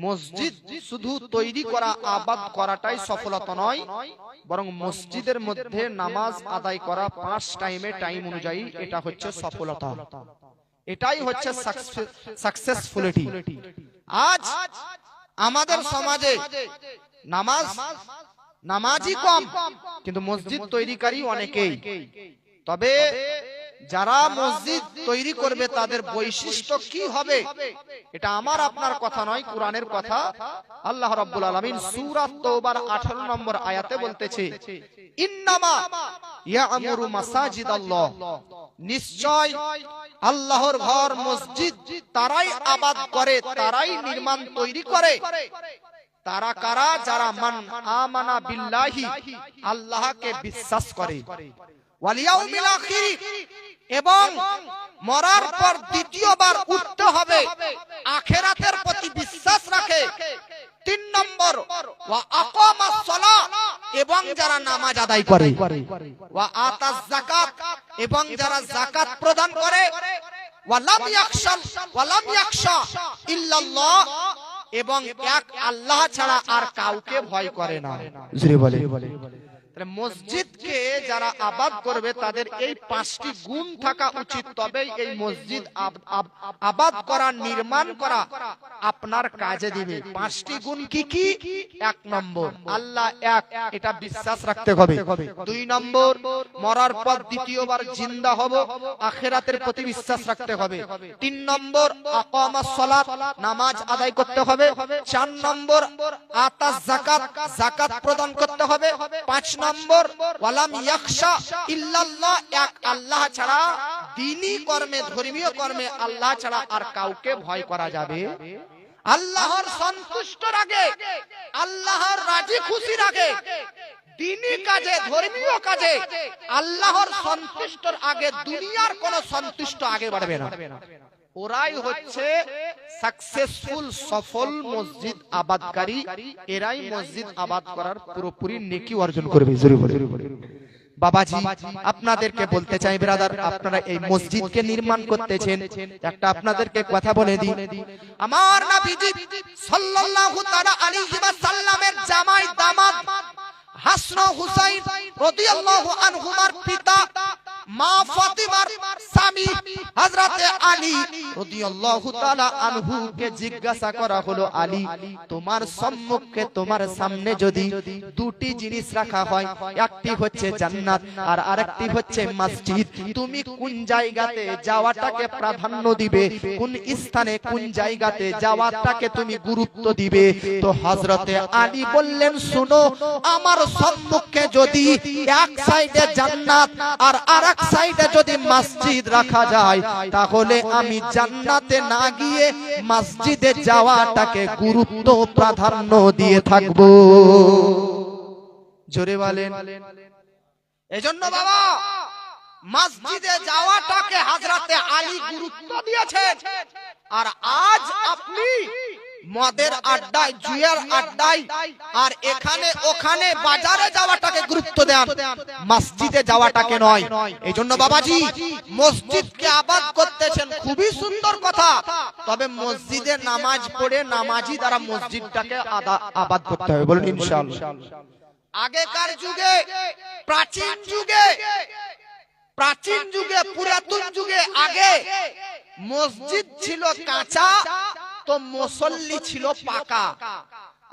মসজিদ শুধু তৈরি করা আবাদ করাটাই সফলতা নয়, বরং মসজিদের মধ্যে নামাজ আদায় করা 5 টাইমে টাইম অনুযায়ী এটা হচ্ছে সফলতা, এটাই হচ্ছে সাকসেসফুলিটি। আজ আমাদের সমাজে নামাজি কম, কিন্তু মসজিদ তৈরিকারী অনেকেই। তবে যারা মসজিদ তৈরি করবে তাদের বৈশিষ্ট্য কি হবে, এটা আমার আপনার কথা নয়, কোরআনের কথা। আল্লাহ রাব্বুল আলামিন সূরা তাওবার 18 নম্বর আয়াতে বলতেছে, ইন্নামা ইয়া'মুরু মাসাজিদাল্লাহ, নিশ্চয় আল্লাহর ঘর মসজিদ তারাই আবাদ করে, তারাই নির্মাণ তৈরি করে। তারা কারা? যারা মান আমানা বিল্লাহি, আল্লাহকে বিশ্বাস করে, ওয়াল ইয়াউমিল আখির, এবং মরার পর দ্বিতীয়বার উঠতে হবে, আখিরাতের প্রতি বিশ্বাস রাখে। 3 নম্বর, ওয়া আকামাস সালাহ, এবং যারা নামাজ আদায় করে, ওয়া আতাজ যাকাত, এবং যারা যাকাত প্রদান করে, ওয়া লাম ইয়াখশা ইল্লাল্লাহ, এবং এক আল্লাহ ছাড়া আর কাউকে ভয় করে না। জোরে বলে। মসজিদকে যারা আবাদ করবে তাদের এই 5টি গুণ থাকা উচিত, তবেই এই মসজিদ আবাদ করা, নির্মাণ করা আপনার কাজে দিবে। 5টি গুণ কি কি? 1 নম্বর, আল্লাহ এক, এটা বিশ্বাস রাখতে হবে। 2 নম্বর, মরার পর দ্বিতীয়বার জিন্দা হব, আখিরাতের প্রতি বিশ্বাস রাখতে হবে। 3 নম্বর, আকামাস সালাত, নামাজ আদায় করতে হবে। 4 নম্বর, আতাজ যাকাত, যাকাত প্রদান করতে হবে। 5 নম্বর, ওয়ালাম ইয়াখশা ইল্লাল্লাহ, এক আল্লাহ ছাড়া দ্বীনি কর্মে, ধর্মীয় কর্মে আল্লাহ ছাড়া আর কাউকে ভয় করা যাবে। আল্লাহর সন্তুষ্টর আগে, আল্লাহর রাজি খুশির আগে, দ্বীনি কাজে, ধর্মীয় কাজে আল্লাহর সন্তুষ্টর আগে দুনিয়ার কোন সন্তুষ্ট আগে বাড়বে না। ওরাই হচ্ছে সাকসেসফুল, সফল মসজিদ আবাদকারী। এরাই মসজিদ আবাদ করার পুরোপুরি নেকি অর্জন করবে। জোরে বলে। বাবাজি, আপনাদেরকে বলতে চাই ব্রাদার, আপনারা এই মসজিদকে নির্মাণ করতেছেন, একটা আপনাদেরকে কথা বলে দিই। আমার নবীজি সাল্লাল্লাহু তাআলা আলাইহি ওয়াসাল্লামের জামাই দামাত হাসান হুসাইন রাদিয়াল্লাহু আনহুমার পিতা মা ফাতিমার স্বামী হযরত আলী রাদিয়াল্লাহু তাআলা আনহুকে জিজ্ঞাসা করা হলো, আলী, তোমার সম্মুখে, তোমার সামনে যদি 2টি জিনিস রাখা হয়, একটি হচ্ছে জান্নাত আর আরেকটি হচ্ছে মসজিদ, তুমি কোন জায়গাতে যাওয়াটাকে প্রাধান্য দিবে, কোন স্থানে, কোন জায়গাতে যাওয়াটাকে তুমি গুরুত্ব দিবে? তো হযরত আলী বললেন, শুনো, আমার সম্মুখে যদি এক সাইডে জান্নাত আর আরেক সাইডে যদি মসজিদ রাখা যায়, তাহলে আমি জান্নাতে না গিয়ে মসজিদে যাওয়াটাকে গুরুত্ব, প্রাধান্য দিয়ে থাকব। জোরে বলেন। এজন্য বাবা, মসজিদে যাওয়াটাকে হযরত আলী গুরুত্ব দিয়েছেন। আর আজ আপনি মদের আড্ডায়, জুয়ার আড্ডায় আর এখানে ওখানে বাজারে যাওয়াটাকে গুরুত্ব দেন, মসজিদে যাওয়াটাকে নয়। এইজন্য বাবাজি, মসজিদকে আবাদ করতেছেন, খুবই সুন্দর কথা, তবে মসজিদে নামাজ পড়ে নামাজি দ্বারা মসজিদটাকে আবাদ করতে হবে। বলুন ইনশাআল্লাহ। আগেকার যুগে, প্রাচীন যুগে, পুরাতন যুগে আগে মসজিদ ছিল কাঁচা, তো মুসল্লি ছিল পাকা।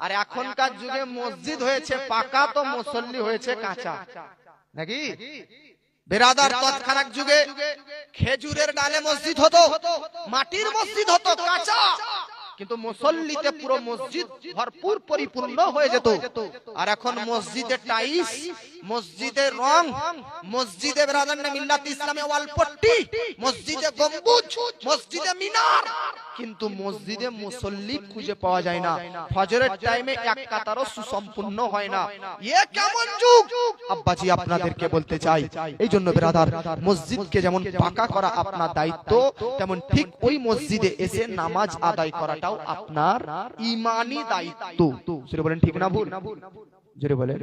আর এখনকার যুগে মসজিদ হয়েছে পাকা, তো মুসল্লি হয়েছে কাঁচা, নাকি বেরাদার? তৎক্ষণাৎ যুগে খেজুরের ডালে মসজিদ হতো, মাটির মসজিদ হতো, কাঁচা, কিন্তু মুসল্লিতে পুরো মসজিদ ভরপুর পরিপূর্ণ হয়ে যেত। আর এখন মসজিদে টাইলস, মসজিদে রং, মসজিদে বেরাদার মিল্লাত ইসলামে ওয়ালপট্টি, মসজিদে গম্বুজ, মসজিদে মিনার, কিন্তু মসজিদে মুসল্লি খুঁজে পাওয়া যায় না। ফজরের টাইমে এক কাতারও সুসম্পূর্ণ হয় না। এ কেমন যুগ? আব্বাজি, আপনাদেরকে বলতে চাই, এই জন্য ব্রাদার, মসজিদকে যেমন পাকা করা আপনার দায়িত্ব, তেমন ঠিক ওই মসজিদে এসে নামাজ আদায় করাটাও আপনার ঈমানি দায়িত্ব। সেটা বলেন ঠিক না ভুল? জোরে বলে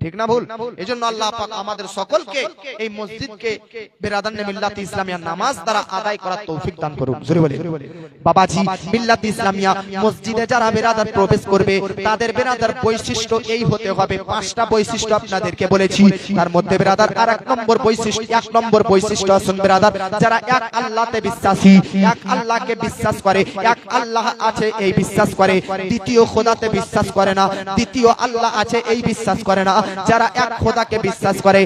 ঠিক না ভুল? এজন্য আল্লাহ পাক আমাদের সকলকে এই মসজিদকে বিরাদানে মিল্লাত ইসলামিয়া নামাজ দ্বারা আদায় করার তৌফিক দান করুন। জোরে বলে বাবাজি, মিল্লাত ইসলামিয়া মসজিদে যারা বিরাদার প্রবেশ করবে তাদের বিরাদার বৈশিষ্ট্য এই হতে হবে। 5টা বৈশিষ্ট্য আপনাদেরকে বলেছি, তার মধ্যে বিরাদার আর এক নম্বর বৈশিষ্ট্য আসুন বিরাদার, যারা এক আল্লাহতে বিশ্বাসী, এক আল্লাহকে বিশ্বাস করে, এক আল্লাহ আছে এই বিশ্বাস করে, দ্বিতীয় খোদাতে বিশ্বাস করে না, দ্বিতীয় আল্লাহ আছে এই বিশ্বাস করে না, যারা এক খোদাকে বিশ্বাস করে।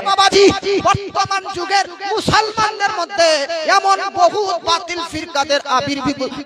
বাবাজি, বর্তমান যুগের মুসলমানদের মধ্যে এমন বহু বাতিল ফিরকাদের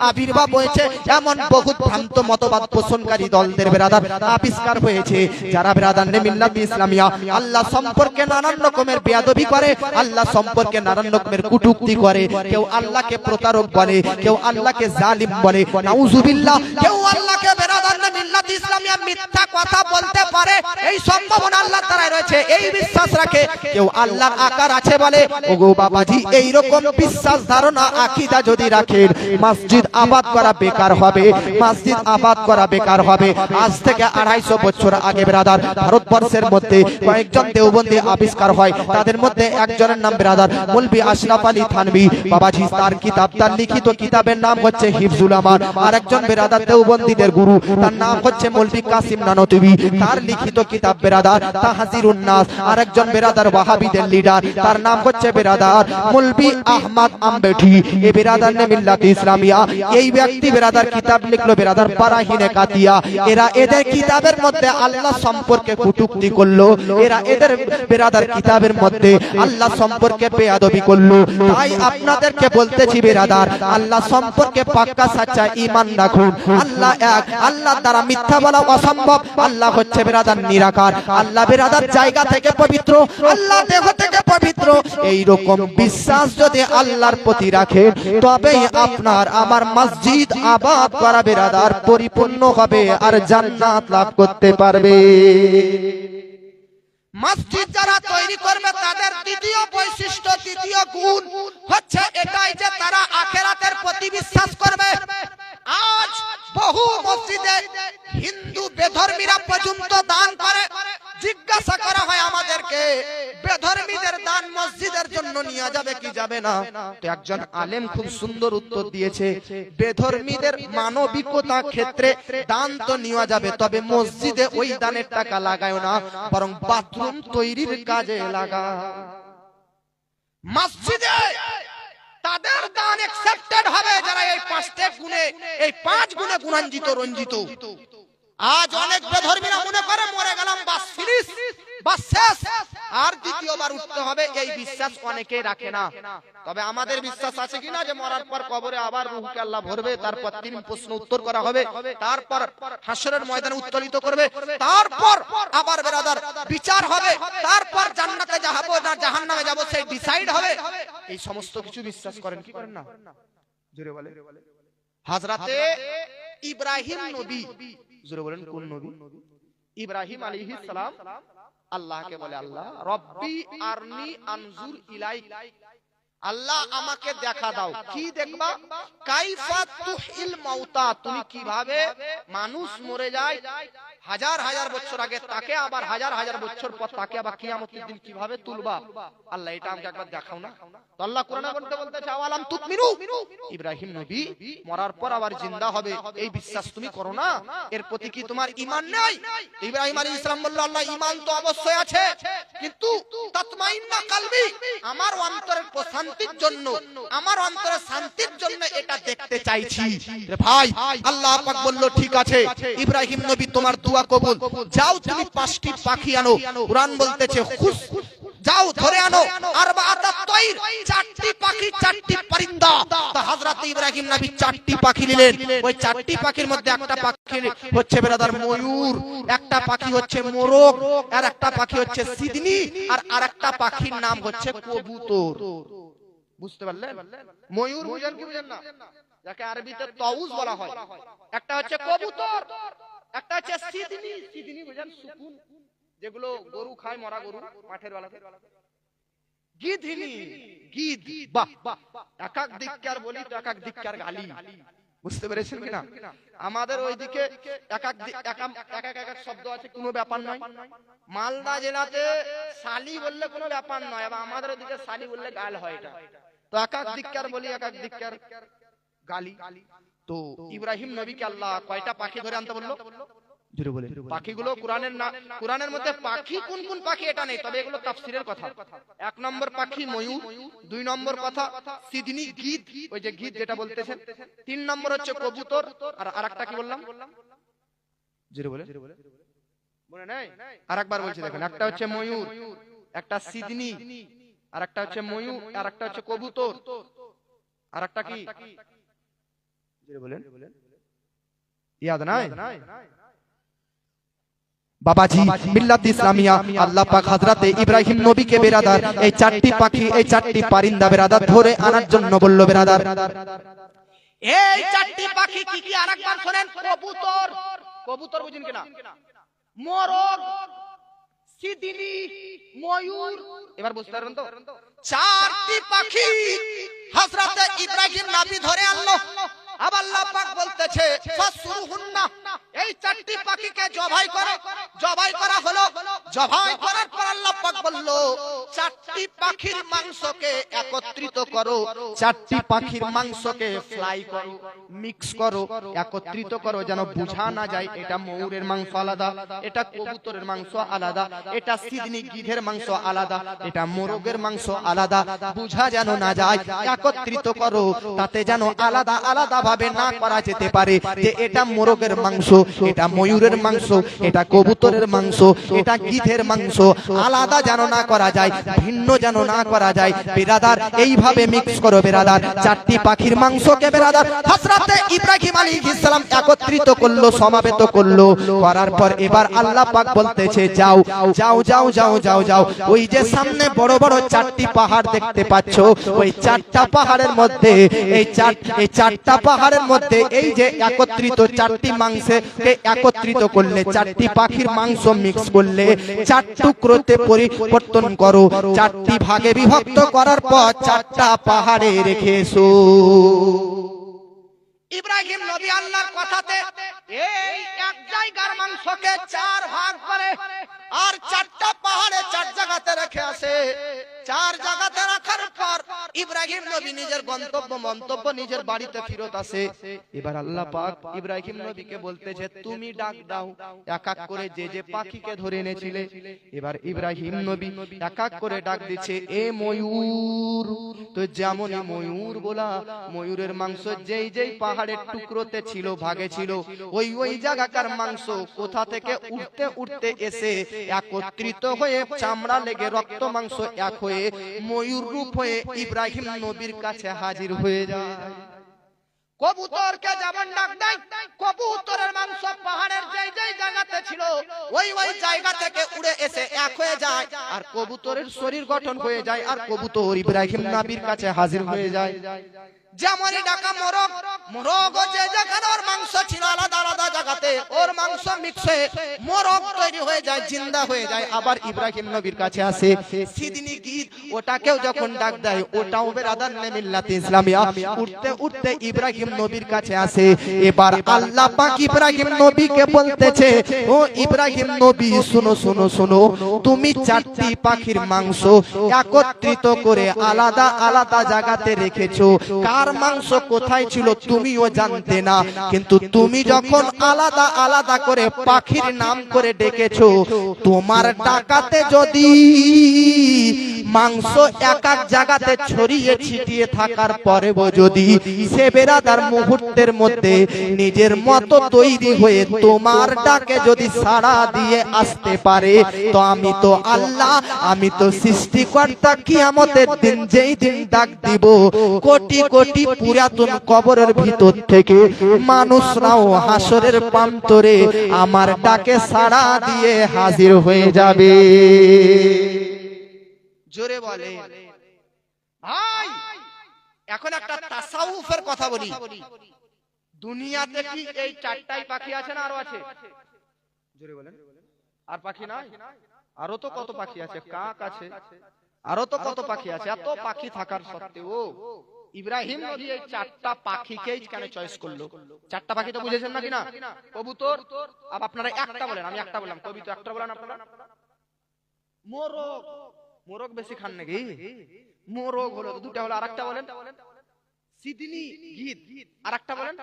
আবির্ভাব হয়েছে, এমন বহু ভ্রান্ত মতবাদ পোষণকারী দলদের বিরাদার আবিষ্কার হয়েছে, যারা বিরাদানে মিল্লাত ইসলামিয়া আল্লাহ সম্পর্কে নানান রকমের বেয়াদবি করে, আল্লাহ সম্পর্কে নানান রকমের কটূক্তি করে। কেউ আল্লাহকে প্রতারক বলে, কেউ আল্লাহকে জালিম বলে, নাউজুবিল্লাহ। কেউ আল্লাহকে বিরাদানে মিল্লাত ইসলামিয়া মিথ্যা কথা বলতে পারে, এই সম্ভাবনা আল্লাহর দ্বারাই রয়েছে, এই বিশ্বাস রাখে। কেউ আল্লাহর আকার আছে বলে। ওগো বাবাজি, এই রকম বিশ্বাস ধারণা আকীদা যদি রাখেন, মসজিদ আবাদ করা বেকার হবে, মসজিদ আবাদ করা বেকার হবে। আজ থেকে 250 বছর আগে বিরাদার ভারতবর্ষের মধ্যে কয়েকজন দেওবন্দি আবিষ্কার হয়, তাদের মধ্যে একজনের নাম বিরাদার মৌলভী আশরাফ আলী থানভী। বাবাজি, তার কিতাব, তার লিখিত কিতাবের নাম হচ্ছে হিফজুল আমান। আর একজন বিরাদার দেওবন্দীদের গুরু, তার নাম হচ্ছে মৌলভী কাসিম নানতুবি, তার লিখিত কিতাব বিরাদার তাহজিরুন নাস। আর একজন বিরাদার ওয়াহাবিদের লিডার, তার নাম হচ্ছে বিরাদার মৌলভী আহমদ আম্বেঠি। এই বিরাদানে মিল্লাত ইসলামিয়া এই ব্যক্তি বিরাদার কিতাব লিখলো বিরাদার বারাহিনে কাতিয়া। এরা এদের কিতাবের মধ্যে আল্লাহ সম্পর্কে কটূক্তি করলো, এরা এদের বিরাদার কিতাবের মধ্যে আল্লাহ সম্পর্কে বেয়াদবি করলো। তাই আপনাদেরকে বলতেছি বিরাদার, আল্লাহ সম্পর্কে পাক্কা সাচ্চা ঈমান রাখুন। আল্লাহ এক, আল্লাহ দ্বারা মিথ্যা বলা অসম্ভব। আল্লাহ হচ্ছে বিরাদার নিরাকার, আল্লাহ বিরাদার জায়গা থেকে পবিত্র, আল্লাহ দেহ থেকে পবিত্র। এই রকম বিশ্বাস যদি আল্লাহর প্রতি রাখে, তবেই আপনার আমার মসজিদ আবাদ করা বিরাদার পরিপূর্ণ হবে আর জান্নাত লাভ করতে পারবে। মসজিদ যারা তৈরি করবে তাদের দ্বিতীয় বৈশিষ্ট্য, দ্বিতীয় গুণ হচ্ছে এটাই যে তারা আখিরাতের প্রতি বিশ্বাস করবে। আজ বহু মসজিদে হিন্দু বেধর্মীরা পর্যন্ত দান করে। জিজ্ঞাসা করা হয় আমাদেরকে, বেধর্মীদের দান মসজিদের জন্য নিয়ে যাবে কি যাবে না? তো একজন আলেম খুব সুন্দর উত্তর দিয়েছে, বেধর্মীদের মানবিকতা ক্ষেত্রে দান তো নিয়ে যাবে, তবে মসজিদে ওই দানের টাকা লাগায় না, বরং বাথরুম তৈরির কাজে লাগা। মসজিদে তাদের দান অ্যাকসেপ্টেড হবে যারা এই 5টা গুণে, এই 5 গুণে গুণান্বিত রঞ্জিত। আজ অনেক বেধর্মীরা মনে করে মরে গেলাম বাস ফিনিশ, বাস শেষ, আর দ্বিতীয়বার উঠতে হবে, এই বিশ্বাস অনেকেই রাখে না। তবে আমাদের বিশ্বাস আছে কিনা যে মরার পর কবরে আবার রূহকে আল্লাহ ভরবে, তারপর 3 প্রশ্ন উত্তর করা হবে, তারপর হাসরের ময়দানে উত্তোলিত করবে, তারপর আবার বিরাদার বিচার হবে, তারপর জান্নাতে যাবো না জাহান্নামে যাবো সেই ডিসাইড হবে। এই সমস্ত কিছু বিশ্বাস করেন কি করেন না? জোরে বলে। হযরতে ইব্রাহিম নবী, জোরে বলেন কোন নবী? ইব্রাহিম আলাইহিস সালাম আল্লাহকে বলে, আল্লাহ রব্বি আরনি আনজুর ইলাইক, আল্লাহ আমাকে দেখা দাও। কি দেখবা? কাইফা তুহিল মাউতা, তুমি কিভাবে মানুষ মরে যায় হাজার হাজার বছর আগে, তাকে আবার হাজার হাজার বছর পর তাকে আবার কিয়ামতের দিন কিভাবে তুলবা? আল্লাহ এটা আমাকে একবার দেখাও না। তো আল্লাহ কোরআনে বলতে আওয়ালাম তুমিনু, ইব্রাহিম নবী মরার পর আবার জিন্দা হবে, এই বিশ্বাস তুমি করো না? এর প্রতি কি তোমার ঈমান নেই? ইব্রাহিম আলাইহিস সালাম বলল, আল্লাহ ঈমান তো অবশ্যই আছে, কিন্তু তাতমাইন্না কলবি, আমার অন্তরের শান্তির জন্য, আমার অন্তরের শান্তির জন্য এটা দেখতে চাইছি। রে ভাই, আল্লাহ পাক বলল ঠিক আছে ইব্রাহিম নবী তোমার দোয়া কবুল, যাও তুমি 5টি পাখি আনো। কুরআন বলতেছে খুশ, যাও ধরে আনো, আরবাআতা তাইর, 4টি পাখি, 4টি পরিন্দা। তো হযরত ইব্রাহিম নবী 4টি পাখি নিলেন। ওই 4টি পাখির মধ্যে একটা পাখি হচ্ছে ব্রাদার ময়ূর, একটা পাখি হচ্ছে মোরগ, আর একটা পাখি হচ্ছে সিদনি, আর আরেকটা পাখির নাম হচ্ছে কবুতর। বুঝতে পারলেন? ময়ূর বুঝেন কি বুঝেন না? যাকে আরবিতে তাউস বলা হয়। একটা হচ্ছে কবুতর, একটা হচ্ছে সিদনি। সিদনি বুঝেন সুকুন, যেগুলো গরু খায়, মরা গরু মাঠের বেলাতে। গিধনি, গিধ, বাহ, এক এক দিককার বলি তো এক এক দিককার গালি। বুঝতে পেরেছেন কিনা? আমাদের ওইদিকে এক এক শব্দ আছে, কোনো ব্যাপার নয়। মালদা জেলাতে শালি বললে কোনো ব্যাপার নয়, এবং আমাদের ওইদিকে শালি বললে গাল হয়। এটা তো এক এক দিককার বলি, এক এক দিককার গালি। তো ইব্রাহিম নবীকে আল্লাহ কয়টা পাখি ধরে আনতে বললো? জোরে বলে। পাখিগুলো কোরআনের না, কোরআনের মধ্যে পাখি কোন কোন পাখি এটা নেই, তবে এগুলো তাফসীরের কথা। এক নম্বর পাখি ময়ূর, দুই নম্বর কথা সিডনি গিধ, ওই যে গিধ যেটা বলতেছেন, তিন নম্বর হচ্ছে কবুতর, আর আরেকটা কি বললাম? জোরে বলে। মনে নাই? আরেকবার বলছি দেখেন, একটা হচ্ছে ময়ূর, একটা সিডনি, আর একটা হচ্ছে ময়ূর, আর একটা হচ্ছে কবুতর, আর একটা কি? জোরে বলেন। ইয়াদ নাই? বাবাজি মিল্লাত ইসলামিয়া আল্লাহ পাক হযরতে ইব্রাহিম নবীকে বেরাদার এই চারটি পাখি, এই চারটি পারিন্দা বেরাদার ধরে আনার জন্য বলল বেরাদার। এই চারটি পাখি কি কি আরেকবার শুনেন। কবুতর, কবুতর বুঝেন কিনা? মোরগ, সিডনি, ময়ূর, এবার বুঝতে পারবেন তো? চারটি পাখি হযরতে ইব্রাহিম নবী ধরে আনলো। আবার আল্লাহ পাক বলতেছে ফাসরুহুন্না, এই চারটি পাখিকে জবাই করো। জবাই করা হলো, জবাই করার পর আল্লাহ পাক বলল চারটি পাখির মাংসকে একত্রিত করো, চারটি পাখির মাংসকে ফ্লাই করো, মিক্স করো, একত্রিত করো, যেন বোঝা না যায় এটা ময়ূরের মাংস আলাদা, এটা কবুতরের মাংস আলাদা, এটা সিডনি গিধের মাংস আলাদা, এটা মোরগের মাংস আলাদা, বোঝা যেন না যায়, একত্রিত করো, তাতে যেন আলাদা আলাদা ভাবে না করা যেতে পারে যে এটা মোরগের মাংস, এটা ময়ূরের মাংস, এটা কবুতরের মাংস, এটা গিধের মাংস, আলাদা যেন না করা যায়, ভিন্ন যেন না করা যায়। বেরাদার এইভাবে মিক্স করো বেরাদার। চারটি পাখির মাংসকে বেরাদার হযরতে ইব্রাহিম আলাইহিস সালাম একত্রিত করলো, সমাবেত করলো, করার পর এবার আল্লাহ পাক বলতেছে যাও যাও যাও যাও যাও যাও, ওই যে সামনে বড় বড় চারটি পাহাড় দেখতে পাচ্ছো, ওই চারটা পাহাড়ের মধ্যে এই চারটা পাহাড়ের মধ্যে এই যে একত্রিত চারটি মাংসকে একত্রিত করলে, চারটি পাখির মাংস মিক্স করলে, চার টুকরোতে পরিবর্তন করো, চারটি ভাগে বিভক্ত করার পর চারটা পাহাড়ে রেখে এসো। ইব্রাহিম নবী আল্লাহর কথাতে এই এক জায়গার মাংসকে চার ভাগ করে আর চারটা পাহাড়ে চার জায়গাতে রেখে আসে। চার জায়গাতে রাখার পর ইব্রাহিম নবী নিজের গন্তব্য মন্তব্য নিজের বাড়িতে ফিরত আসে। এবার আল্লাহ পাক ইব্রাহিম নবীকে বলতেছে তুমি ডাক দাও এক এক করে যে যে পাখিকে ধরে এনেছিলে। এবার ইব্রাহিম নবী এক এক করে ডাক দিচ্ছে এ ময়ূর। তো যেমন ময়ূর বলা, ময়ূরের মাংস যেই যেই পাহাড়ের টুকরোতে ছিল, ভাগে ছিল, ওই ওই জায়গাকার মাংস কোথা থেকে উঠতে উঠতে এসে একত্রিত হয়ে চামড়া লেগে রক্ত মাংস এক হয়ে ময়ূর রূপ হয়ে ইব্রাহিম নবীর কাছে হাজির হয়ে যায়। কবুতরকে যেমন ডাক দেয়, কবুতরের মাংস পাহাড়ের যেই যেই জায়গাতে ছিল ওই ওই জায়গা থেকে উড়ে এসে এক হয়ে যায়, আর কবুতরের শরীর গঠন হয়ে যায়, আর কবুতর ইব্রাহিম নবীর কাছে হাজির হয়ে যায়। যেমনই ডাকা মোরগ, মোরগ যে জায়গায় ওর মাংস ছিল আলাদা আলাদা জায়গাতে, ওর মাংস মিক্স হয়ে মোরগ তৈরি হয়ে যায়, জিন্দা হয়ে যায়, আবার ইব্রাহিম নবীর কাছে আসে। সিডনি গিধ, ওটাকেও যখন ডাক দেয়, ওটাও বেরাদার মিল্লাতে ইসলামিয়া উঠতে উঠতে ইব্রাহিম নবীর কাছে আসে। এবার আল্লাহ পাক ইব্রাহিম নবীকে বলতেছে ও ইব্রাহিম নবী শুনো শুনো শুনো, তুমি চারটি পাখির মাংস একত্রিত করে আলাদা আলাদা জায়গাতে রেখেছো। কার মাংস কোথায় ছিল তুমিও জানতে না, কিন্তু তুমি যখন আলাদা আলাদা করে পাখির নাম করে ডেকেছো, তোমার ডাকাতে যদি মাংস এক এক জায়গাতে ছড়িয়ে ছিটিয়ে থাকার পরেও যদি সে বেরাদার মুহূর্তের মধ্যে নিজের মতো তৈরি হয়ে তোমার ডাকে যদি সাড়া দিয়ে আসতে পারে, তো আমি তো আল্লাহ, আমি তো সৃষ্টিকর্তা, কিয়ামতের দিন যেই দিন ডাক দিব, কোটি কোটি পুরাতন কবরের ভিতর থেকে মানুষরাও হাসরের প্রান্তরে আমার ডাকে সাড়া দিয়ে হাজির হয়ে যাবে। জোরে বলে ভাই। এখন একটা তাসাউফের কথা বলি। দুনিয়াতে কি এই চারটাই পাখি আছে না আরো আছে? জোরে বলেন। আর পাখি নাই? আরো তো কত পাখি আছে, কাক আছে, আরো তো কত পাখি আছে। এত পাখি থাকার সত্ত্বেও ইব্রাহিম নবী এই চারটা পাখিকেই কেন চয়েস করলো? চারটা পাখি তো বুঝেছেন নাকি না? কবুতর, আর আপনারা একটা বলেন, আমি একটা বললাম, কবুতর একটা বলেন আপনারা। মোরগ, মোরগ বেশি খান নাকি? মোরগ হলো তো দুটা হলো, আরেকটা বলেন। সিদিনি, গিধ, আরেকটা বলেন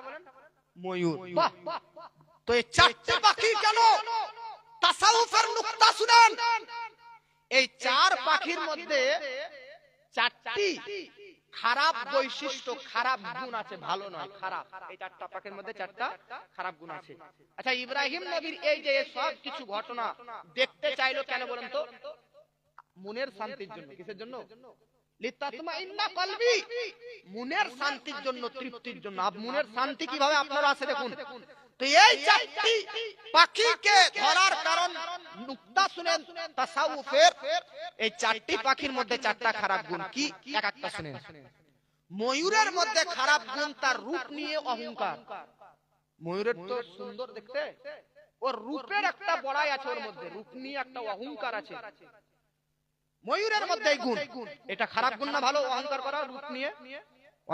ময়ূর। বাহ! তো এই চারটি পাখি কেন? তাসাউফের নুকতা শুনেন। এই চার পাখির মধ্যে চারটি খারাপ বৈশিষ্ট্য, খারাপ গুণ আছে, ভালো নয়, খারাপ। এই চারটা পাখির মধ্যে চারটা খারাপ গুণ আছে। আচ্ছা, ইব্রাহিম নবীর এই যে সব কিছু ঘটনা দেখতে চাইলো কেন বলেন তো? মনের শান্তির জন্য। কিসের জন্য? লিতাতমাইন্না কলবি, মনের শান্তির জন্য, তৃপ্তির জন্য। আপ মনের শান্তি কিভাবে আপনারা আছে দেখুন। তো এই চারটি পাখিকে ধরার কারণ নুকতা শুনেন তাসাউফের। এই চারটি পাখির মধ্যে চারটা খারাপ গুণ কি, এক একটা শুনেন। ময়ূরের মধ্যে খারাপ গুণ তার রূপ নিয়ে অহংকার। ময়ূরের তো সুন্দর দেখতে, ওর রূপের একটা বড়াই আছে, ওর মধ্যে রূপ নিয়ে একটা অহংকার আছে। ময়ূরের মধ্যে এই গুণ, এটা খারাপ গুণ না ভালো? অহংকার করা রূপ নিয়ে।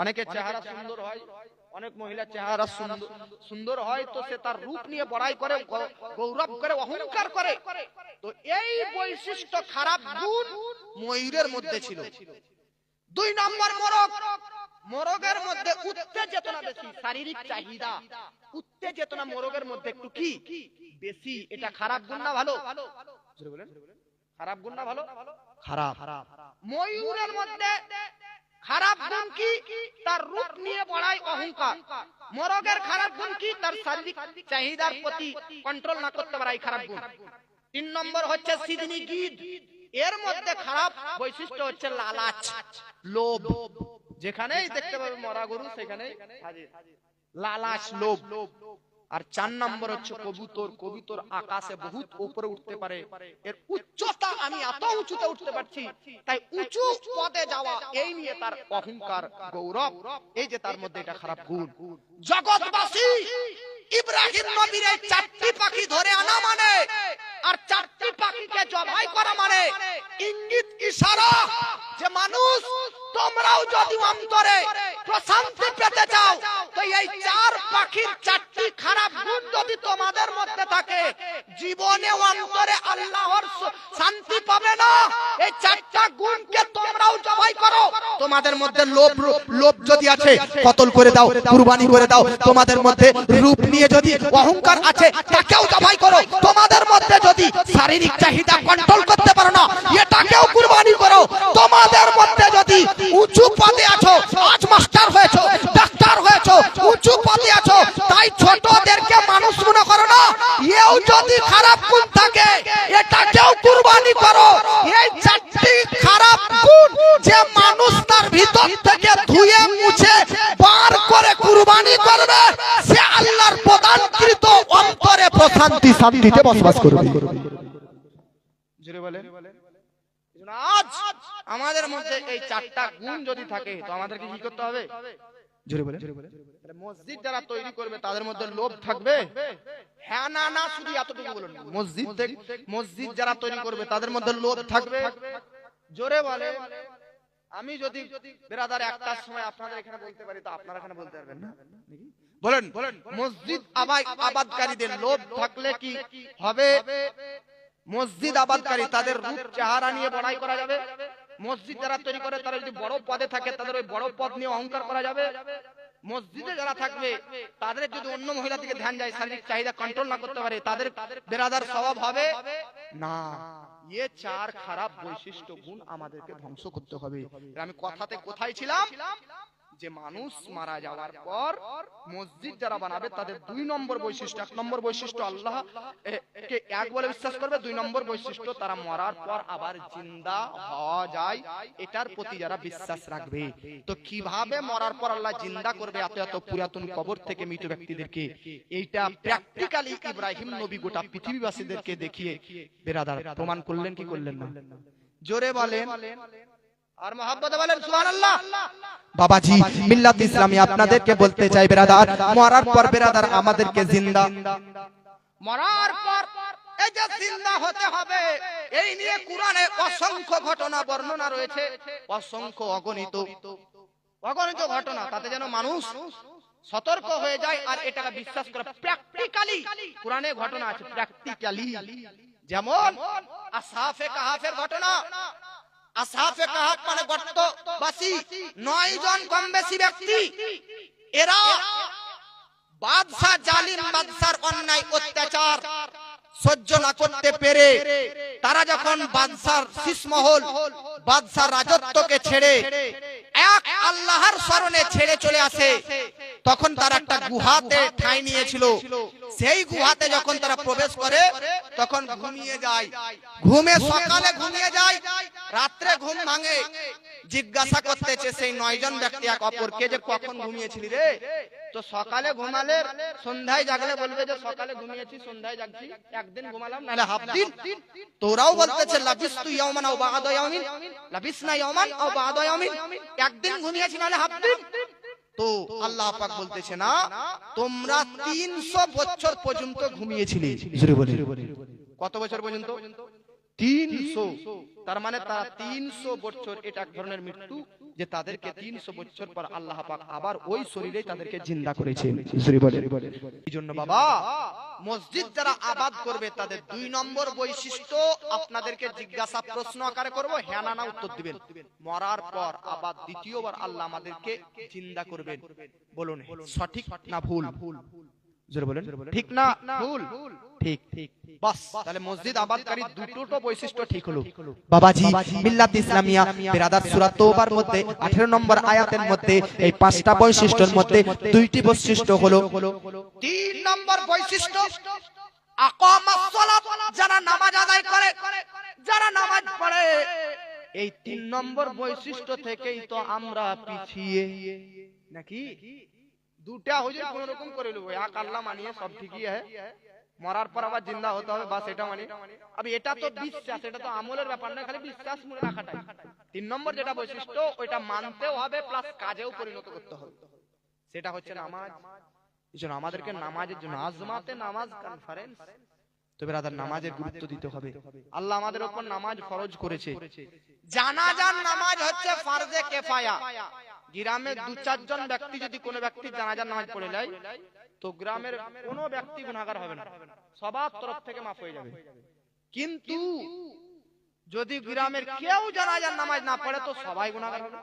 অনেকের চেহারা সুন্দর হয়, অনেক মহিলার চেহারা সুন্দর হয়, তো সে তার রূপ নিয়ে বড়াই করে, গৌরব করে, অহংকার করে। তো এই বৈশিষ্ট্য, খারাপ গুণ ময়ূরের মধ্যে ছিল। দুই নম্বর মোরগ। মোরগের মধ্যে উত্তেজনা বেশি, শারীরিক চাহিদা, উত্তেজনা মোরগের মধ্যে একটু কি বেশি। এটা খারাপ গুণ না ভালো? খারাপ গুণ না ভালো? খারাপ। ময়ূরের মধ্যে খারাপ গুণ কি? তার রূপ নিয়ে বড়াই, অহংকার। মোরগের খারাপ গুণ কি? তার শারীরিক চাহিদার প্রতি কন্ট্রোল না করতে পারে, খারাপ গুণ। তিন নম্বর হচ্ছে সিদিনি, গিধ। এর মধ্যে খারাপ বৈশিষ্ট্য হচ্ছে লালাচ, লোভ। যেখানেই দেখতে পাবে মরা গরু সেখানেই হাজির, লালাচ, লোভ। আর চার নম্বর হচ্ছে কবুতর। কবুতর আকাশে বহুত উপরে উঠতে পারে, এর উচ্চতা, আমি এত উঁচুতে উঠতে পারছি, তাই উঁচু পদে যাওয়া, এই নিয়ে তার অহংকার, গৌরব। এই যে তার মধ্যে এটা খারাপ গুণ। জগৎবাসী ইব্রাহিম নবীর এই চারটি পাখি ধরে আনা মানে, আর চারটি পাখিকে জবাই করা মানে ইঙ্গিত, ইশারা যে মানুষ, তোমরাও যদি অন্তরে প্রশান্তি পেতে চাও, তো এই চার পাখির চারটি খারাপ গুণ যদি তোমাদের মধ্যে থাকে, জীবনে অন্তরে আল্লাহর শান্তি পাবে না। এই চারটা গুণকে তোমরাও জবাই করো। তোমাদের মধ্যে লোভ যদি আছে, কতল করে দাও, কুরবানি করে দাও। তোমাদের মধ্যে রূপ নিয়ে যদি অহংকার আছে, তাকেও জবাই করো। তোমাদের মধ্যে যদি শারীরিক চাহিদা কন্ট্রোল করতে পারো না, এটাকেও কুরবানি করো। তোমাদের মধ্যে যদি উঁচু পদে আছো, আজ মাস্টার হয়েছো, ডাক্তার হয়েছো, উঁচু পদে আছো, তাই ছোটদেরকে মানুষ মনে করো না। এও যদি খারাপ গুণ থাকে, এটাকেও কুরবানি করো। এই চারটি খারাপ গুণ যে মানুষ তার ভিতর থেকে ধুয়ে মুছে বার করে কুরবানি করবে, সে আল্লাহর প্রদানকৃত অন্তরে প্রশান্তি, শান্তিতে বসবাস করবে। জোরে বলেন। আজ আমাদের মধ্যে এই চারটা গুণ যদি থাকে, তো আমাদেরকে কি করতে হবে? জোরে বলেন। মসজিদ যারা তৈরি করবে তাদের মধ্যে লোভ থাকবে? হ্যাঁ না না, শুধু এতটুকু বলুন। মসজিদ যারা তৈরি করবে তাদের মধ্যে লোভ থাকবে? জোরে বলে। আমি যদি বেরাদার একটার সময় আপনাদের এখানে বলতে পারি, তো আপনারা এখানে বলতে পারবেন না? বলেন। মসজিদ আবাদকারীদের লোভ থাকলে কি হবে? মসজিদ আবাদকারী তাদের রূপ চেহারা নিয়ে বড়াই করা যাবে? মসজিদ যারা তৈরি করে তারা যদি বড় পদে থাকে, তাদের ওই বড় পদ নিয়ে অহংকার করা যাবে? মসজিদে যারা থাকবে তাদের যদি অন্য মহিলা দিকে ধ্যান যায়, শারীরিক চাহিদা কন্ট্রোল না করতে পারে, তাদের বেরাদার স্বভাব হবে না। ये চার খারাপ বৈশিষ্ট্য গুণ আমাদেরকে ধ্বংস করতে হবে। আমি কথাতে কোথায় ছিলাম? যে মানুষ মারা যাওয়ার পর মসজিদ যারা বানাবে তাদের দুই নম্বর বৈশিষ্ট্য, এক নম্বর বৈশিষ্ট্য আল্লাহ কে এক বলে বিশ্বাস করবে, দুই নম্বর বৈশিষ্ট্য তারা মরার পর আবার জিন্দা হওয়া যায়, এটার প্রতি যারা বিশ্বাস রাখবে। তো কিভাবে মরার পর আল্লাহ জিন্দা করবে এত এত পুরাতন কবর থেকে মৃত ব্যক্তিদেরকে, এইটা প্র্যাকটিক্যালি ইব্রাহিম নবী গোটা পৃথিবীবাসীদেরকে দেখিয়ে বেরাদার প্রমাণ করলেন কি করলেন না? জোরে বলেন আর মহব্বতে বলেন সুবহানাল্লাহ। বাবাজি মিল্লাত ইসলামী আপনাদেরকে বলতে চাই বেরাদার, মরার পর বেরাদার আমাদেরকে জিন্দা, মরার পর এই যে জিন্দা হতে হবে, এই নিয়ে কুরআনে অসংখ্য ঘটনা বর্ণনা রয়েছে, অসংখ্য অগণিত। অগণিত ঘটনা, তাতে যেন মানুষ সতর্ক হয়ে যায় আর এটাকে বিশ্বাস করে। প্র্যাকটিক্যালি কোরআনে ঘটনা আছে, প্র্যাকটিক্যালি। যেমন আসহাবে কাহাফের ঘটনা। আসহাবে কাহাফ মানে গর্তবাসী 9 জন কম বেশি ব্যক্তি। এরা বাদশা জালিম বাদশার অন্যায় অত্যাচার সহ্য না করতে পেরে তারা যখন বাদশার শীষমহল বাদশার রাজত্বকে ছেড়ে এক আল্লাহর শরণে ছেড়ে চলে আসে, তখন তারা একটা গুহাতে ঠাঁই নিয়েছিল। সেই গুহাতে যখন তারা প্রবেশ করে তখন ঘুমিয়ে যায়। সকালে ঘুমিয়ে যায়, রাত্রে ঘুম ভাঙে। জিজ্ঞাসা করতেছে সেই 9 জন ব্যক্তি এক অপরকে যে কখন ঘুমিয়েছিলি রে? তো সকালে ঘুমালে সন্ধ্যায় জাগলে বলবে যে সকালে ঘুমিয়েছি সন্ধ্যায় জাগছি, একদিন ঘুমালাম নাহলে হাফ দিন। তোরাও বলতেছে লাবিস্তু ইয়াওমান আও বা'দা ইয়াওমিন, লাবিসনা ইয়াওমান আও বা'দা ইয়াওমিন, একদিন ঘুমিয়েছি নাহলে হাফ দিন। তো আল্লাহ পাক বলতেছে না, তোমরা 300 বছর পর্যন্ত ঘুমিয়েছিলে। জোরে বলে কত বছর পর্যন্ত? 300। তার মানে তারা 300 বছর, এটা এক ধরনের মৃত্যু যে তাদেরকে 300 বছর পর আল্লাহ পাক আবার ওই শরীরে তাদেরকে জিন্দা করেছেন। এইজন্য বাবা, মসজিদ যারা আবাদ করবে তাদের 2 নম্বর বৈশিষ্ট্য আপনাদেরকে জিজ্ঞাসা প্রশ্ন আকারে করব, হ্যাঁ না না উত্তর দিবেন। মরার পর আবার দ্বিতীয়বার আল্লাহ আমাদেরকে জিন্দা করবেন, বলুন সঠিক না ভুল? জোরে বলেন, ঠিক না ভুল? ঠিক। বাস, তাহলে মসজিদ আবাদকারী দুটো বৈশিষ্ট্য ঠিক হলো। বাবাজি, মিল্লাত ইসলামিয়া বিরাদাত সূরা তওবার মধ্যে 18 নম্বর আয়াতের মধ্যে এই 5টা বৈশিষ্ট্যের মধ্যে 2টি বৈশিষ্ট্য হলো। 3 নম্বর বৈশিষ্ট্য আকামাস সালাত, যারা নামাজ আদায় করে, যারা নামাজ পড়ে। এই 3 নম্বর বৈশিষ্ট্য থেকেই তো আমরা পিছিয়ে নাকি। দুটা হুজুর কোন রকম করে লব, এক আল্লাহ মানিয়ে সব ঠিকই আছে, মরার পর আবার জিন্দা হতে হবে, বাস এটা মানি। আবে এটা তো বিশ্বাস, এটা তো আমলের ব্যাপার না, খালি বিশ্বাস মনে রাখাটাই। 3 নম্বর যেটা বৈশিষ্ট্য ওইটা মানতেও হবে প্লাস কাজেও পরিণত করতে হবে, সেটা হচ্ছে নামাজ। এজন্য আমাদেরকে নামাজের জন্য আজমাতে নামাজ কনফারেন্স, তবে রাদার নামাজের গুরুত্ব দিতে হবে। আল্লাহ আমাদের উপর নামাজ ফরজ করেছে। জানাজার নামাজ হচ্ছে ফরজে কিফায়া। গ্রামের 2-4 জন ব্যক্তি যদি কোনো ব্যক্তি জানাজার নামাজ পড়ে নেয় তো গ্রামের কোনো ব্যক্তি গুনাহগার হবে না, সবার তরফ থেকে মাফ হয়ে যাবে। কিন্তু যদি গ্রামের কেউ জানাজার নামাজ না পড়ে তো সবাই গুনাহগার হবে।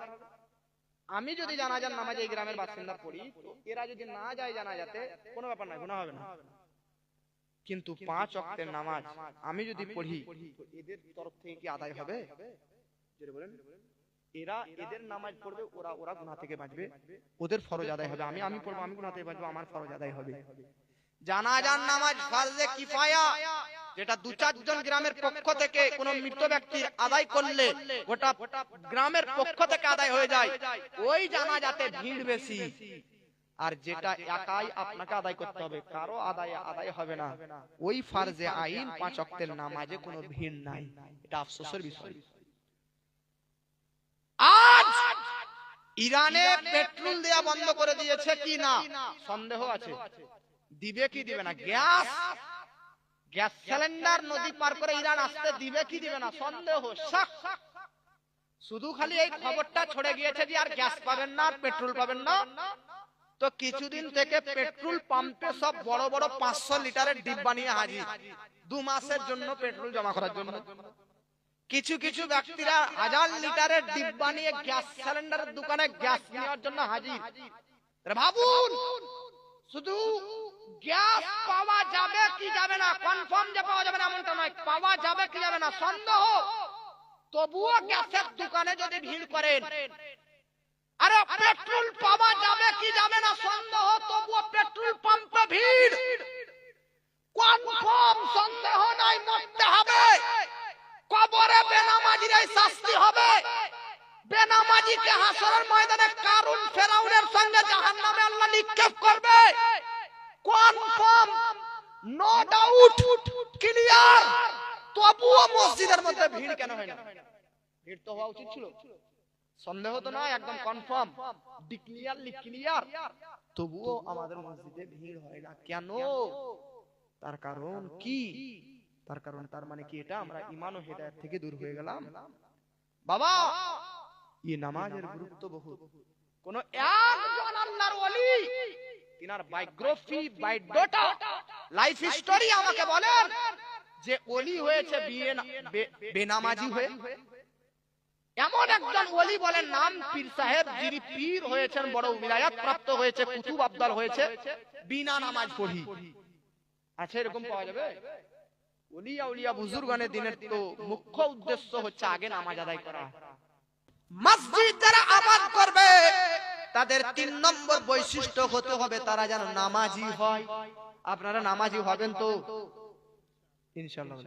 আমি যদি জানাজার নামাজ এই গ্রামের বাসিন্দা পড়ি, তো এরা যদি না যায় জানাজাতে কোনো ব্যাপার না, গুনাহ হবে না। কিন্তু 5 ওয়াক্তের নামাজ আমি যদি পড়ি তো এদের তরফ থেকে কি আদায় হবে? যেটা বলেন, এরা এদের নামাজ পড়বে, ওরা গুনাহ থেকে বাঁচবে, ওদের ফরজ আদায় হবে। আমি পড়বো, আমি গুনাহ থেকে বাঁচবো, আমার ফরজ আদায় হবে। জানাজার নামাজ ফরজে কিফায়া, যেটা 2-4 জন গ্রামের পক্ষ থেকে কোন মৃত ব্যক্তির আদায় করলে গোটা গ্রামের পক্ষ থেকে আদায় হয়ে যায়, ওই জানাজাতে ভিড় বেশি। আর যেটা একাই আপনাকে আদায় করতে হবে, কারো আদায় হবে না, ওই ফরজে আইন 5 ওয়াক্তের নামাজে কোনো ভিড় নাই। এটা আফসোসের বিষয়। আজ ইরানে পেট্রোল দেয়া বন্ধ করে দিয়েছে কি না সন্দেহ আছে, দিবে কি দিবে না। গ্যাস সিলিন্ডার নদী পার করে ইরান আসতে দিবে কি দিবে না সন্দেহ। শুধু খালি এই খবরটা ছড়ে গিয়েছে যে আর গ্যাস পাবেন না, আর পেট্রোল পাবেন না। তো কিছুদিন থেকে পেট্রোল পাম্পে সব বড় বড় 500 লিটারের ডিব্বা নিয়ে হাজির, 2 মাসের জন্য পেট্রোল জমা করার জন্য। কিছু কিছু ব্যক্তিরা 1000 লিটারের ডিব্বা নিয়ে গ্যাস সিলিন্ডারের দোকানে গ্যাস নেওয়ার জন্য হাজির। ভাবুন, শুধু গ্যাস পাওয়া যাবে কি যাবে না, কনফার্ম যে পাওয়া যাবে না এমনটা নয়, পাওয়া যাবে কি যাবে না সন্দেহ। তবুও গ্যাসের দোকানে যদি ভিড় করেন, আরে পেট্রোল পাওয়া যাবে কি যাবে না সন্দেহ, তবুও পেট্রোল পাম্পে ভিড়, কনফার্ম সন্দেহ নাই, মরতে হবে। কবরে বেনামাজির শাস্তি হবে, বেনামাজিকে হাসরের ময়দানে কারুন ফেরাউনের সঙ্গে জাহান্নামে আল্লাহ নিক্ষেপ করবে, কনফার্ম, নো ডাউট, ক্লিয়ার। তবুও মসজিদের মধ্যে ভিড় কেন হয় না? ভিড় তো হওয়া উচিত ছিল, সন্দেহ তো নয়, একদম কনফার্ম, ডিক্লিয়ারলি ক্লিয়ার। তবুও আমাদের মসজিদে ভিড় হয় না কেন? তার কারণ কি? তার মানে কি এটা আমরা ঈমান ও হেদায়েত থেকে দূর হয়ে গেলাম? বাবা, এই নামাজের গুরুত্ব বহুত। কোন একজন আল্লাহর ওলি তিনার বায়োগ্রাফি বায়োডাটা লাইফ স্টোরি আমাকে বলেন যে ওলি হয়েছে বেনামাজি হয়ে? এমন একজন ওলি বলেন নাম পীর সাহেব, যিনি পীর হয়েছেন, বড় উলায়াত প্রাপ্ত হয়েছে, কুতুব আবদাল হয়েছে, বিনা নামাজ পড়ি আছে? এরকম পাওয়া যাবে? ওলিয়া উলিয়া বুজুর্গানের দিনের তো মুখ্য উদ্দেশ্য হচ্ছে আগে নামাজ আদায় করা। মসজিদ যারা আবাদ করবে তাদের 3 নম্বর বৈশিষ্ট্য হতে হবে তারা যেন নামাজি হয়। আপনারা নামাজি হবেন তো ইনশাআল্লাহ?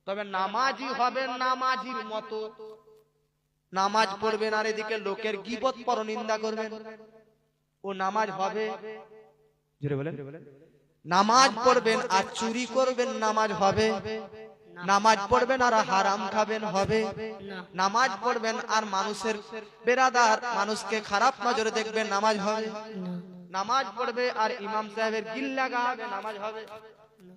তবে নামাজি হবেন নামাজির মতো। নামাজ পড়বেন আর এদিকে লোকের গীবত পরনিন্দা করবেন, ও নামাজ হবে? জোরে বলেন। নামাজ পড়বেন আর চুরি করবেন, নামাজ হবে? নামাজ পড়বেন আর হারাম খাবেন, হবে? নামাজ পড়বেন আর মানুষের বেরাদার মানুষকে খারাপ নজরে দেখবেন, নামাজ হবে? নামাজ পড়বে আর ইমাম সাহেবের গিল্লা গাবে, নামাজ হবে?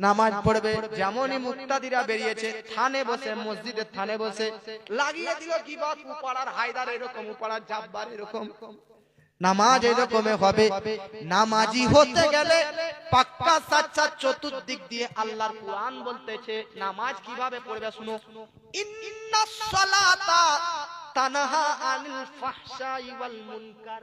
নামাজ পড়বে যেমনই মুক্তাদিরা বেরিয়েছে থানে বসে, মসজিদের থানে বসে লাগিয়ে দিল গীবত, উপাড়ার হায়দার এরকম, উপাড়ার জাব্বার এরকম। নামাজ এরকম হবে। নামাজি হতে গেলে পাক্কা সাচ্চা চতুর্দিক দিয়ে আল্লাহর কুরআন বলতেছে নামাজ কিভাবে পড়বে শুনো। ইন্নাস সালাতা তানহা আনিল ফাহশাই ওয়াল মুনকার।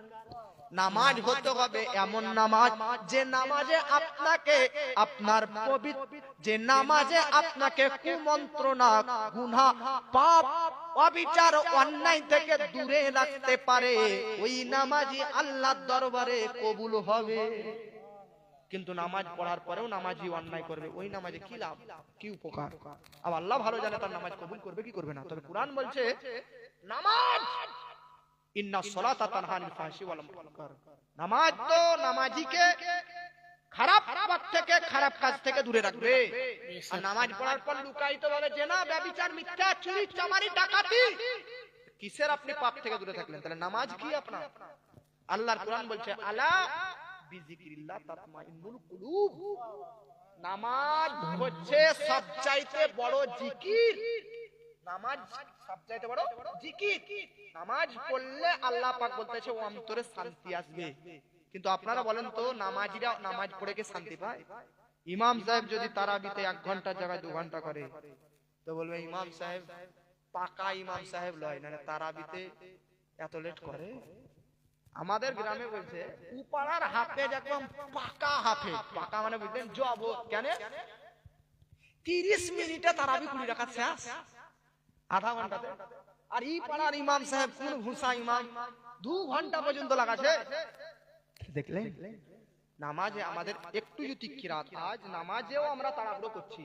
নামাজ হতে হবে এমন নামাজ যে নামাজে আপনাকে আপনার পবিত্র, যে নামাজে আপনাকে কুমন্ত্রণা, গুনাহ, পাপ, অবিচার, অন্যায় থেকে দূরে রাখতে পারে। ওই নামাজই আল্লাহর দরবারে কবুল হবে। কিন্তু নামাজ পড়ার পরেও নামাজি অন্যায় করবে, ওই নামাজে কি লাভ, কি উপকার? আর আল্লাহ ভালো জানে তার নামাজ কবুল করবে কি করবে না। তবে কুরআন বলছে নামাজ ইন্নাস সালাতা তানহা আনিল ফাহশি ওয়াল মুনকার। নামাজ তো নামাজিকে খারাপ পথ থেকে, খারাপ কাজ থেকে দূরে রাখবে। আর নামাজ পড়ার পর লুকায়িত ভাবে জেনা, ব্যভিচার, মিথ্যা, চুরি, চামারি, ডাকাতি, কিসের আপনি পাপ থেকে দূরে থাকলেন? তাহলে নামাজ কি আপনার? আল্লাহর কুরআন বলছে আলা বিযিকরিল্লাহ তাতমাইন্নুল কুলুব। নামাজ হচ্ছে সবচাইতে বড় জিকির। নামাজ সবচাইতে বড় জিকির। নামাজ পড়লে আল্লাহ পাক বলতেছে ও অন্তরে শান্তি আসবে। কিন্তু আপনারা বলেন তো নামাজিরা নামাজ পড়ে কি শান্তি পায়? ইমাম সাহেব যদি তারাবিতে 1 ঘন্টার জায়গায় 2 ঘন্টা করে তো বলবে ইমাম সাহেব পাকা ইমাম সাহেব লয়, না তারাবিতে এত লেট করে। আমাদের গ্রামে বলছে উপাড়ার হাফেজ একদম পাকা হাফেজ। পাকা মানে বুঝলেন জব। কেন 30 মিনিটে তারাবি 20 রাকাত শেষ, আধা ঘন্টাতে। আর এই পাড়ার ইমাম সাহেব কোন ভুসা ইমাম 2 ঘন্টা পর্যন্ত লাগাছে। দেখলেন নামাজে আমাদের একটু যদি কিরাত, আজ নামাজেও আমরা তাড়াহুড়ো করছি।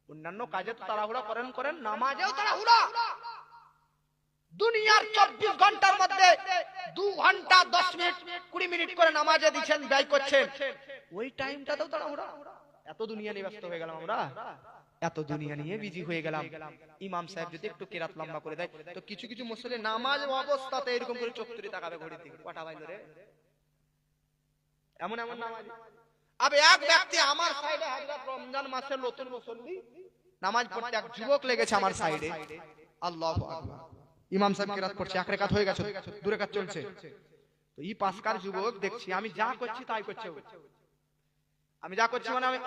অন্যান্য কাজে তো তাড়াহুড়ো করেন, নামাজেও তাড়াহুড়ো। দুনিয়ার 24 ঘন্টার মধ্যে 2 ঘন্টা 10 মিনিট 20 মিনিট করে নামাজে দিচ্ছেন, ব্যয় করছেন, ওই টাইমটাতেও তাড়াহুড়ো। এত দুনিয়া নিয়ে ব্যস্ত হয়ে গেলাম আমরা, এত দুনিয়া নিয়ে বিজি হয়ে গেলাম। ইমাম সাহেব যদি একটু কিরাত লম্বা করে দেয় তো কিছু কিছু মুসল্লি নামাজ অবস্থাতে এরকম করে চোখ তুলে তাকাবে ঘড়ির দিকে, কটা বাজলো রে, এমন এমন নামাজ। আবে এক ব্যক্তি আমার সাইডে, হযরত রমজান মাসের নতুন মুসল্লি নামাজ পড়তে, এক যুবক লেগেছে আমার সাইডে, আল্লাহু আকবার। ইমাম সাহেব কিরাত পড়ছে, 1 রাকাত হয়ে গেছে, 2 রাকাত চলছে। তো এই পাঁচকার যুবক দেখছি আমি যা করছি তাই করছে। আমি যা করছি মানে আমি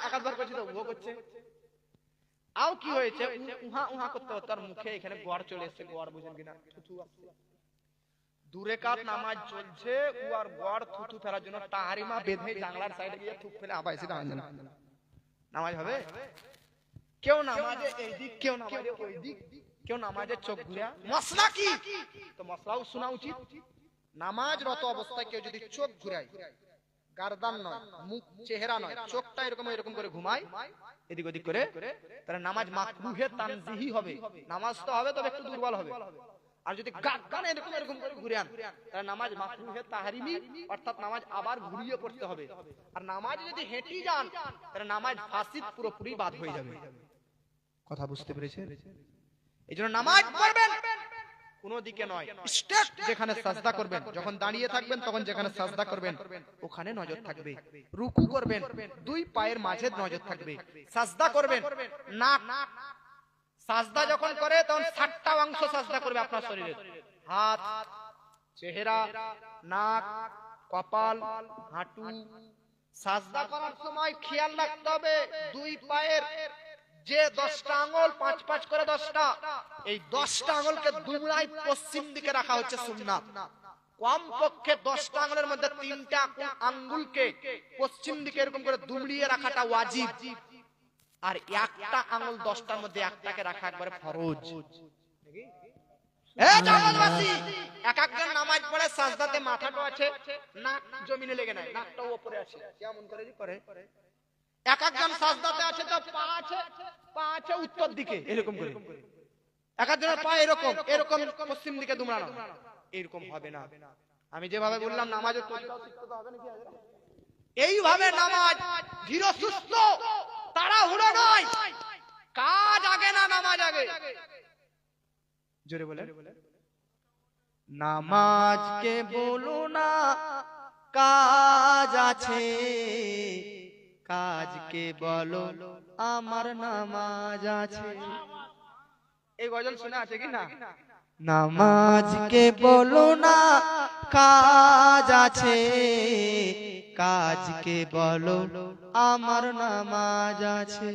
একাধবার করছি তো ও করছে। আও কি হয়েছে, উহা উহা করতে করতে তার মুখে এখানে গড় চলে এসেছে। গড় বুঝেন কিনা? থুথু আসছে। 2 রাকাত নামাজ চলছে, ও আর গড় থুথু ফেলার জন্য তাহারিমা বেঁধে জানলার সাইডে গিয়ে থুক ফেলে আবার এসে নামাজ। নামাজ হবে? কেউ নামাজে এই দিক, কেউ নামাজে ওই দিক, কেউ নামাজে চোখ ঘুরে। মশলা কি? তো মশলাও শোনা উচিত। নামাজরত অবস্থায় কেউ যদি চোখ ঘুরায়, গারদান নয়, মুখ, চেহারা নয়, চোখটা এরকম এরকম করে ঘুমায় এদিক ওদিক করে, তাহলে নামাজ মাকরুহে তানজিহি হবে। নামাজ তো হবে তবে একটু দুর্বল হবে। আর যদি গান এরকম এরকম করে ঘুরে আন তাহলে নামাজ মাকরুহে তাহরিমি, অর্থাৎ নামাজ আবার ঘুরিয়ে পড়তে হবে। আর নামাজ যদি হেঁটে যান তাহলে নামাজ ফাসিদ পুরোপুরি বাদ হয়ে যাবে। কথা বুঝতে পেরেছেন? এইজন্য নামাজ পড়বেন কোন দিকে নয়, স্ট্রেট যেখানে সাজদা করবেন, যখন দাঁড়িয়ে থাকবেন তখন যেখানে সাজদা করবেন ওখানে নজর থাকবে। রুকু করবেন 2 পায়ের মাঝে নজর থাকবে। সাজদা করবেন নাক, সাজদা যখন করে তখন 7টা অংশ সাজদা করবে আপনার শরীরের। হাত, চেহারা, নাক, কপাল, হাঁটু। সাজদা করার সময় খেয়াল রাখতে হবে দুই পায়ের যে 10টা আঙ্গুল 5 করে 10টা, এই 10টা আঙ্গুলকে দুমড়ায় পশ্চিম দিকে রাখা হচ্ছে সুন্নাত। কমপক্ষে 10টা আঙ্গুলের মধ্যে 3টা আঙ্গুলকে পশ্চিম দিকে এরকম করে দুমড়িয়ে রাখাটা ওয়াজিব, আর একটা আঙ্গুল 10টার মধ্যে একটাকে রাখা একবারে ফরজ। একজন নামাজ পড়ে সাজদাতে মাথাটা আছে, নাক জমিনে লেগে নাই, নাকটাও উপরে আছে, কেমন করে করে। একজন সাজদাতে আছে তো পা আছে উত্তর দিকে এরকম করে, একজনের পা এরকম এরকম পশ্চিম দিকে দুমড়ানো, এরকম হবে না। আমি যেভাবে বললাম নামাজের তরিকাও শিখতে হবে নাকি? এইভাবে নামাজ ধীর সুস্থ, তাড়াহুড়ো নয়, কাজ আগে না নামাজ আগে। জোরে বলে, নামাজকে বলো না কাজ আছে, কাজকে বলো আমার নামাজ আছে। এই গজল শুনে আছে কি না? নামাজকে বলো না কাজ আছে, কাজকে বলো আমার নামাজ আছে।